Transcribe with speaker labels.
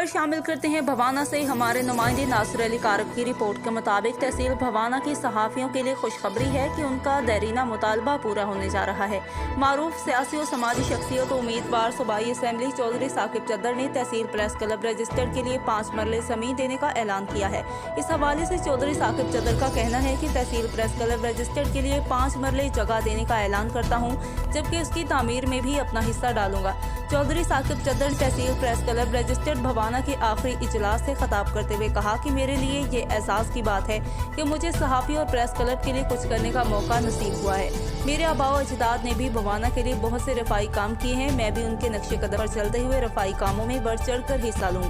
Speaker 1: खबर शामिल करते हैं भवाना से। हमारे नुमाइंदे नासिर अली कारक की रिपोर्ट के मुताबिक तहसील भवाना की सहाफ़ियों के लिए खुशखबरी है कि उनका देरीना मुतालबा पूरा होने जा रहा है। मारूफ सियासी और समाजी शख्सियत उम्मीदवार सूबाई असम्बली चौधरी साकिब चद्दर ने तहसील प्रेस क्लब रजिस्टर्ड के लिए 5 मरले ज़मीन देने का ऐलान किया है। इस हवाले से चौधरी साकिब चद्दर का कहना है कि तहसील प्रेस क्लब रजिस्टर्ड के लिए 5 मरले जगह देने का ऐलान करता हूँ, जबकि उसकी तामीर में भी अपना हिस्सा डालूंगा। चौधरी साकिब चद्दर तहसील प्रेस क्लब रजिस्टर्ड भवाना के आखिरी इजलास से खिताब करते हुए कहा कि मेरे लिए ये एहसास की बात है कि मुझे सहाफ़ी और प्रेस क्लब के लिए कुछ करने का मौका नसीब हुआ है। मेरे आबाओ अजदाद ने भी भवाना के लिए बहुत से रफ़ाई काम किए हैं। मैं भी उनके नक्शे कदम पर चलते हुए रफ़ाई कामों में बढ़ चढ़ कर हिस्सा लूंगा।